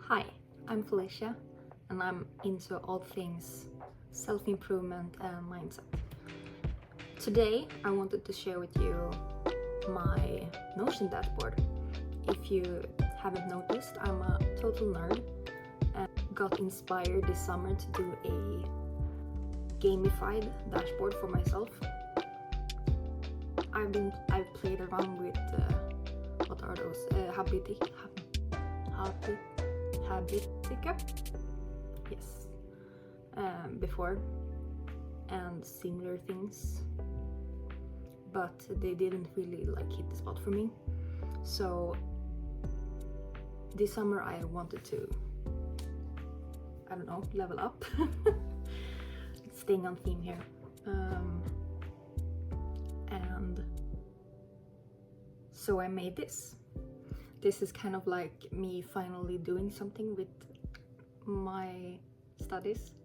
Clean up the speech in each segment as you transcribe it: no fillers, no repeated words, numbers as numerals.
Hi, I'm Felicia, and I'm into all things self-improvement and mindset. Today, I wanted to share with you my Notion dashboard. If you haven't noticed, I'm a total nerd and got inspired this summer to do a gamified dashboard for myself. I've played around with what are those? Habitica? Yes. Before, and similar things, but they didn't really hit the spot for me. So this summer I wanted to, level up. Staying on theme here. And so I made this. This is kind of like me finally doing something with my studies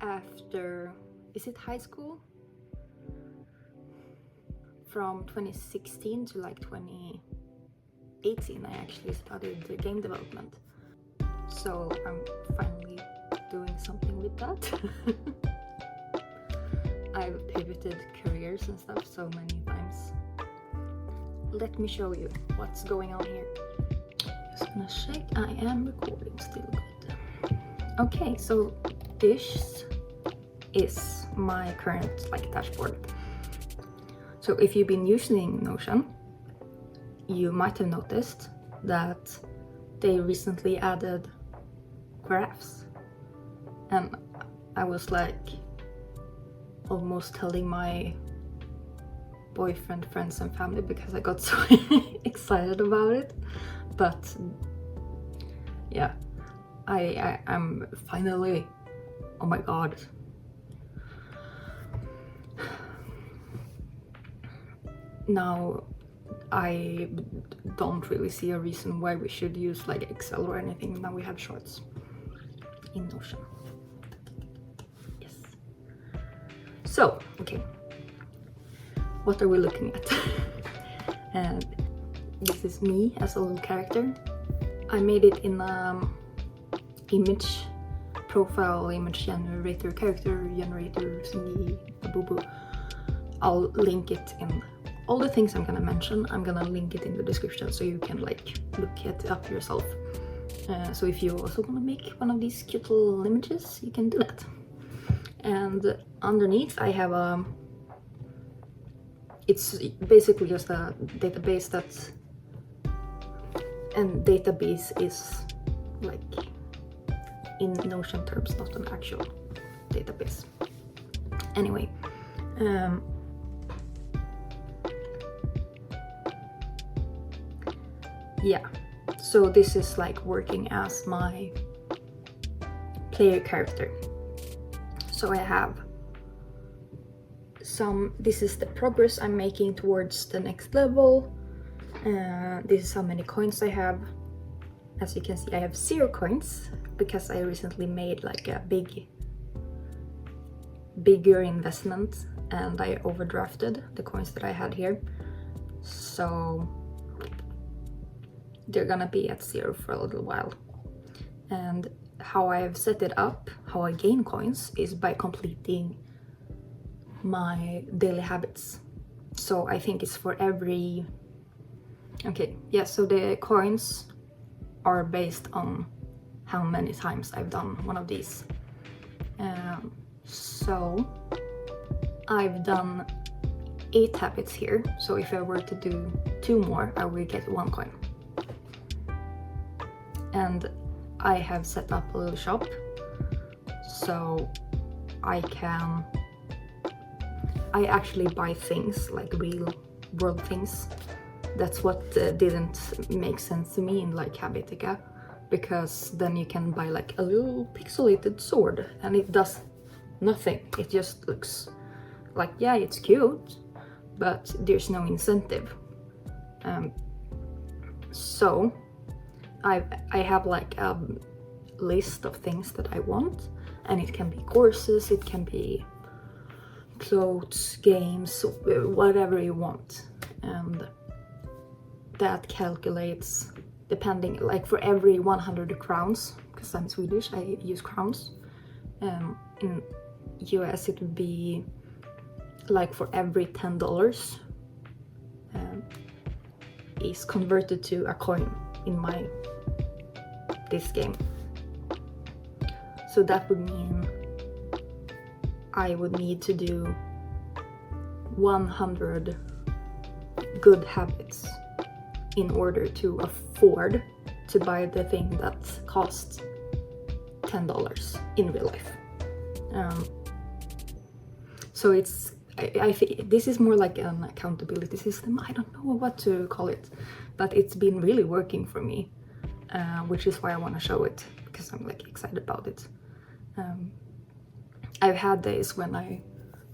after, is it high school? From 2016 to 2018 I actually studied game development. So I'm finally doing something with that. I've pivoted careers and stuff so many times. Let me show you what's going on here. Just gonna check, I am recording still good. Okay, so this is my current dashboard. So if you've been using Notion, you might have noticed that they recently added graphs. And I was almost telling my boyfriend, friends and family because I got so excited about it. But yeah, I'm finally, oh my god. Now I don't really see a reason why we should use Excel or anything. Now we have charts in Notion. Yes. So, okay. What are we looking at? And this is me as a little character. I made it in image profile, image generator, character generator thingy, boo. I'll link it in all the things I'm gonna mention. I'm gonna link it in the description so you can look it up yourself. So if you also wanna make one of these cute little images, you can do that. And underneath I have it's basically just a database and database is in Notion terms, not an actual database. Anyway, yeah, so this is working as my player character. So I have this is the progress I'm making towards the next level. This is how many coins I have. As you can see, I have 0 coins because I recently made a bigger investment and I overdrafted the coins that I had here. So they're gonna be at 0 for a little while. And how I have set it up, how I gain coins, is by completing my daily habits. So I think it's for every, okay, yeah, so the coins are based on how many times I've done one of these. So I've done 8 habits here, so if I were to do 2 more, I will get 1 coin. And I have set up a little shop, so I actually buy things, real world things. That's what didn't make sense to me in Habitica, because then you can buy a little pixelated sword and it does nothing. It just looks yeah, it's cute, but there's no incentive. So I have a list of things that I want, and it can be courses, it can be clothes, games, whatever you want, and that calculates depending, like for every 100 crowns, because I'm Swedish, I use crowns. In US it would be like for every $10 is converted to a coin in this game. So that would mean I would need to do 100 good habits in order to afford to buy the thing that costs $10 in real life. So I think this is more like an accountability system. I don't know what to call it, but it's been really working for me, which is why I want to show it, because I'm like excited about it. I've had days when I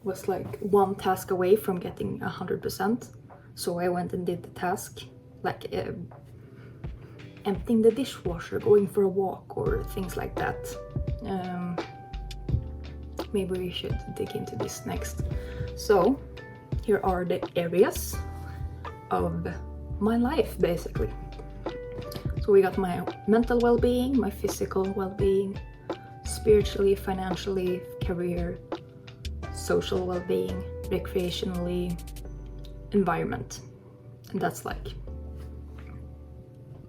was like one task away from getting 100%, so I went and did the task, like emptying the dishwasher, going for a walk, or things like that. Maybe we should dig into this next. So here are the areas of my life, basically. So we got my mental well-being, my physical well-being, spiritually, financially, career, social well-being, recreationally, environment. And that's like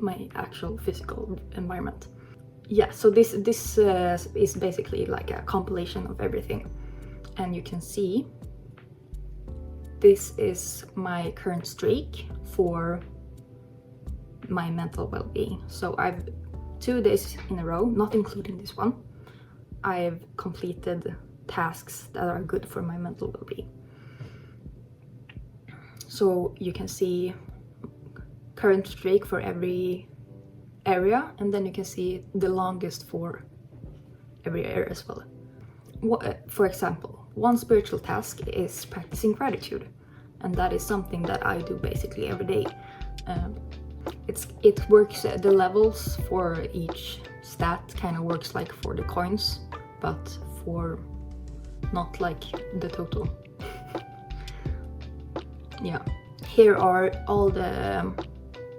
my actual physical environment. Yeah, so this is basically like a compilation of everything. And you can see this is my current streak for my mental well-being. So I've 2 days in a row, not including this one, I've completed tasks that are good for my mental well-being. So you can see current streak for every area, and then you can see the longest for every area as well. For example, one spiritual task is practicing gratitude, and that is something that I do basically every day. It works, the levels for each stat kind of works like for the coins, but for not like the total. Yeah, here are all the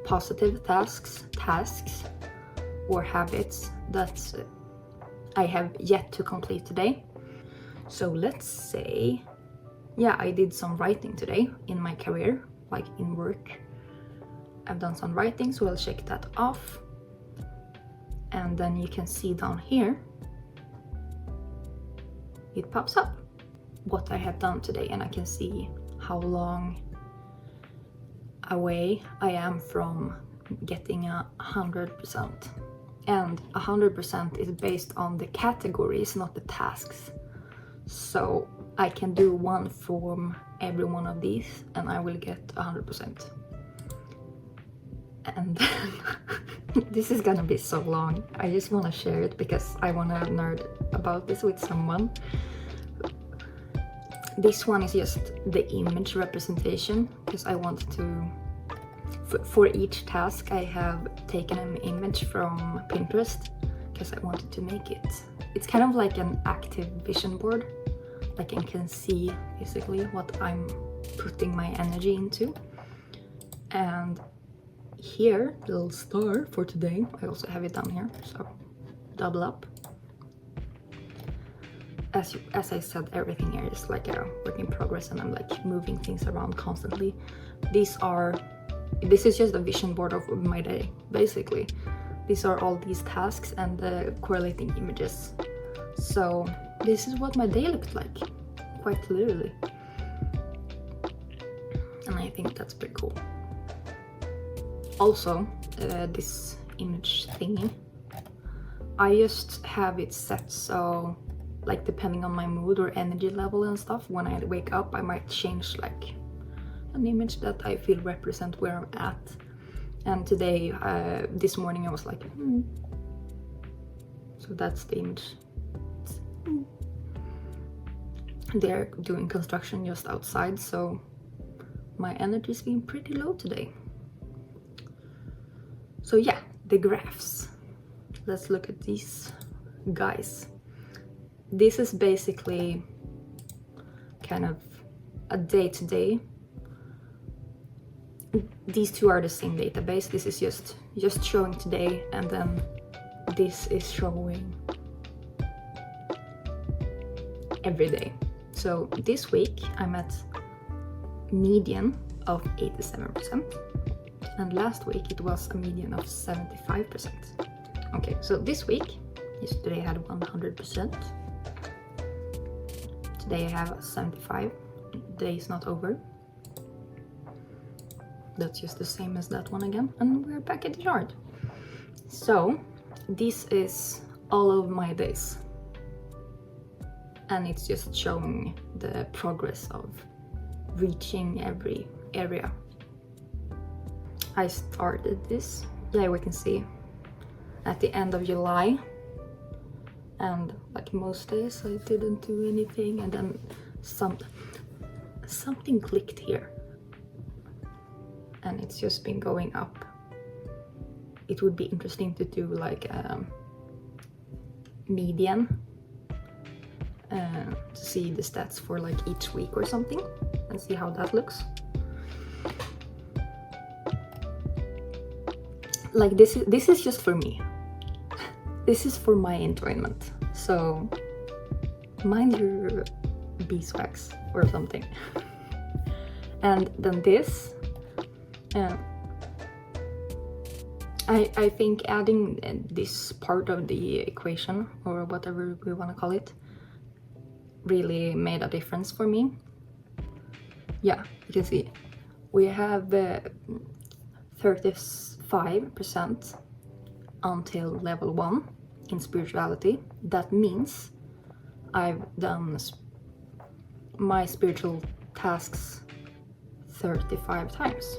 positive tasks or habits that I have yet to complete today. So let's say, yeah, I did some writing today in my career, like in work. I've done some writing, so I'll check that off. And then you can see down here, it pops up what I have done today, and I can see how long away I am from getting 100%. And 100% is based on the categories, not the tasks. So I can do one from every one of these and I will get 100%. And this is gonna be so long. I just want to share it because I want to nerd about this with someone. This one is just the image representation, because I wanted to, for each task I have taken an image from Pinterest, because I wanted to make it. It's kind of like an active vision board, like I can see basically what I'm putting my energy into. And here, the little star for today, I also have it down here, so double up. As I said, everything here is like a work in progress, and I'm like moving things around constantly. This is just a vision board of my day, basically. These are all these tasks and the correlating images. So this is what my day looked like, quite literally. And I think that's pretty cool. Also, this image thingy, I just have it set so, like, depending on my mood or energy level and stuff, when I wake up I might change like an image that I feel represent where I'm at. And today, this morning I was like, So that's the image. They're doing construction just outside, so my energy's been pretty low today. So yeah, the graphs. Let's look at these guys. This is basically kind of a day-to-day. these two are the same database. This is just showing today, and then this is showing every day. So this week I'm at median of 87%, and last week it was a median of 75%. Okay, so this week, yesterday I had 100%. Today I have 75. The day is not over. That's just the same as that one again, and we're back at the chart. So this is all of my days, and it's just showing the progress of reaching every area. I started this, yeah, we can see at the end of July, and like most days I didn't do anything, and then something clicked here, and it's just been going up. It would be interesting to do like a median to see the stats for like each week or something, and see how that looks. Like this is just for me. This is for my enjoyment. So mind your beeswax or something. And then this, I think adding this part of the equation, or whatever we want to call it, really made a difference for me. Yeah, you can see we have 35% until level 1 in spirituality. That means I've done my spiritual tasks 35 times.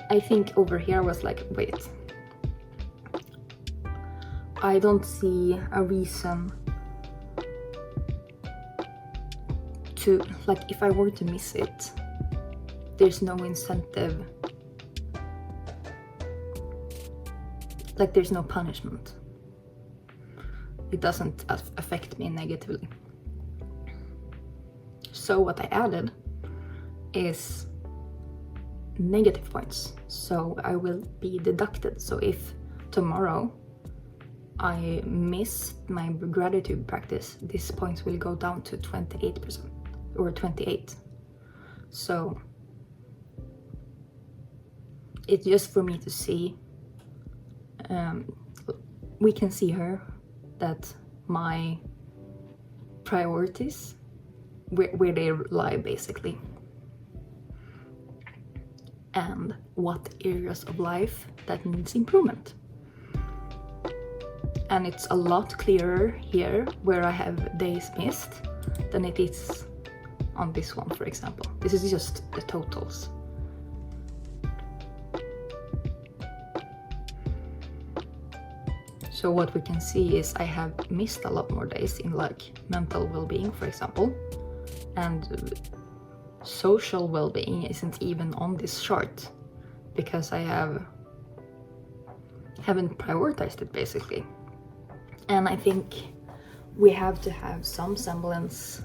I think over here I was like, wait, I don't see a reason to, like, if I were to miss it, there's no incentive, like there's no punishment. It doesn't affect me negatively. So what I added is negative points, so I will be deducted. So if tomorrow I miss my gratitude practice, these points will go down to 28% or 28. So it's just for me to see. We can see here that my priorities, where they lie basically, and what areas of life that needs improvement. And it's a lot clearer here where I have days missed than it is on this one, for example. This is just the totals. So what we can see is I have missed a lot more days in like mental well-being, for example, and social well-being isn't even on this chart because I haven't prioritized it basically. And I think we have to have some semblance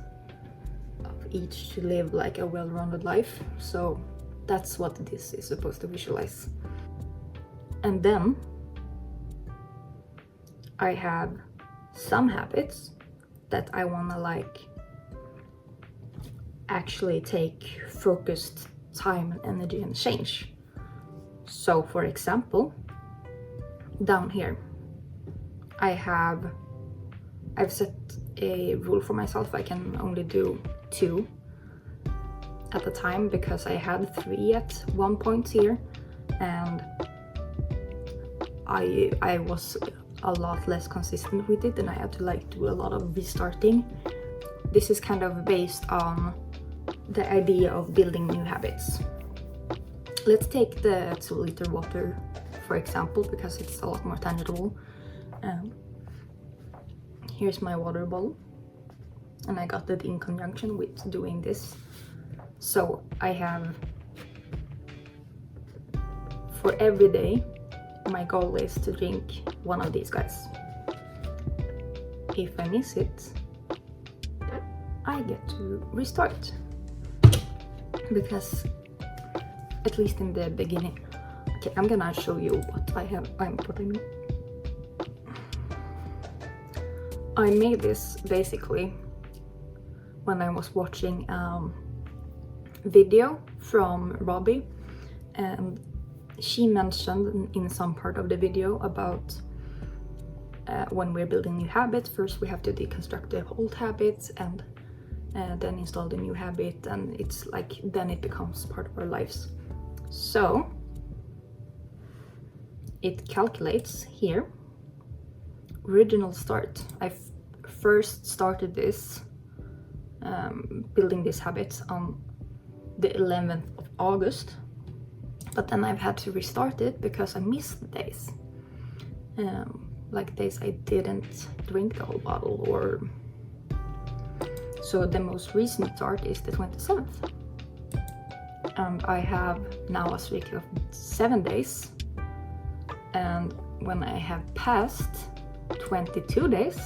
of each to live like a well-rounded life. So that's what this is supposed to visualize. And then I have some habits that I want to like actually take focused time and energy and change. So for example, down here I've set a rule for myself. I can only do 2 at a time because I had 3 at one point here, and I was a lot less consistent with it, and I had to like do a lot of restarting. This is kind of based on the idea of building new habits. Let's take the 2-liter water for example, because it's a lot more tangible. Here's my water bottle, and I got it in conjunction with doing this. So I have, for every day, my goal is to drink one of these guys. If I miss it, I get to restart. because at least in the beginning, okay, I'm gonna show you what I mean. I made this basically when I was watching video from Robbie, and she mentioned in some part of the video about when we're building new habits, first we have to deconstruct the old habits and then install the new habit, and it's like then it becomes part of our lives. So it calculates here original start. I first started this building these habits on the 11th of August, but then I've had to restart it because I missed days, like days I didn't drink the whole bottle, or so the most recent start is the 27th, and I have now a streak of 7 days, and when I have passed 22 days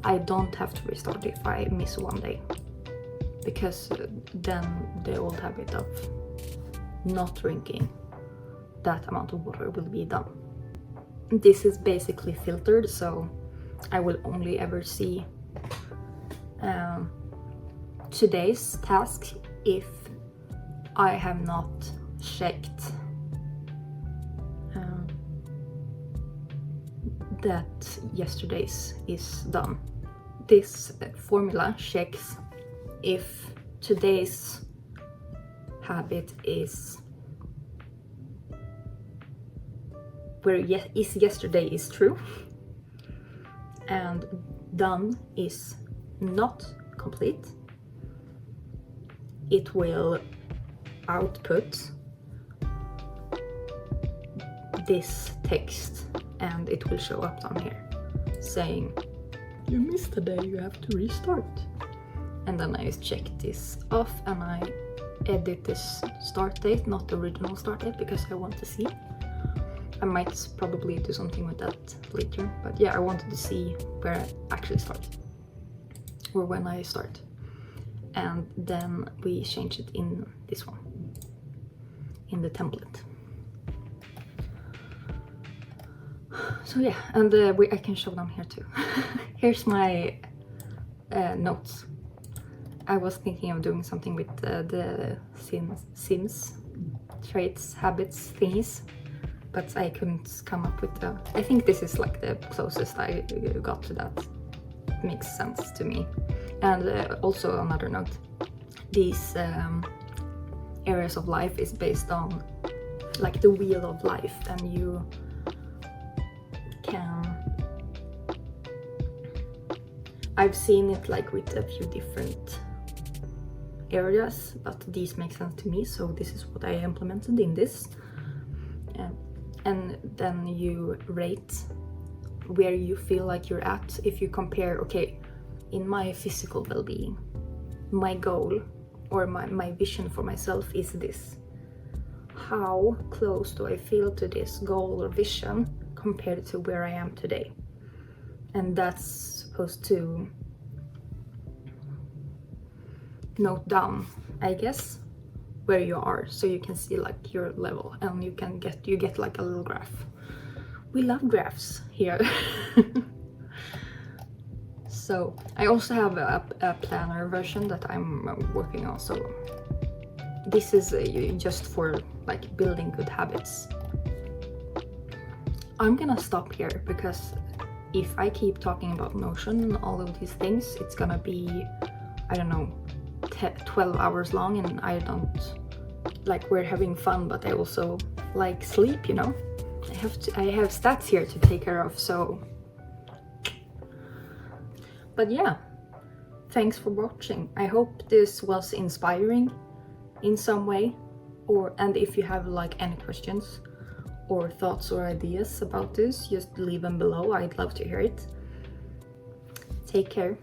I don't have to restart if I miss one day, because then the old habit of not drinking that amount of water will be done. This is basically filtered, so I will only ever see today's task if I have not checked that yesterday's is done. This formula checks if today's habit is where yesterday is true, and done is not complete. It will output this text, and it will show up down here saying you missed a day, you have to restart. And then I just check this off and I edit this start date, not the original start date, because I want to see. I might probably do something with that later, but yeah, I wanted to see where I actually start, or when I start. And then we change it in this one, in the template. So yeah, and I can show them here too. Here's my notes. I was thinking of doing something with the Sims traits, habits, thingies, but I couldn't come up with the... I think this is like the closest I got to that. It makes sense to me. And also another note, these areas of life is based on like the wheel of life, and you can... I've seen it like with a few different areas, but these make sense to me, so this is what I implemented in this. And then you rate where you feel like you're at. If you compare, okay, in my physical well-being, my goal or my vision for myself is this. How close do I feel to this goal or vision compared to where I am today? And that's supposed to note down, I guess, where you are, so you can see like your level, and you get like a little graph. We love graphs here. So I also have a planner version that I'm working on, so this is just for like building good habits. I'm gonna stop here because if I keep talking about Notion and all of these things, it's gonna be, I don't know, 12 hours long, and I don't like, we're having fun, but I also like sleep, you know. I have stats here to take care of, so. But yeah, thanks for watching. I hope this was inspiring in some way, and if you have like any questions or thoughts or ideas about this, just leave them below. I'd love to hear it. Take care.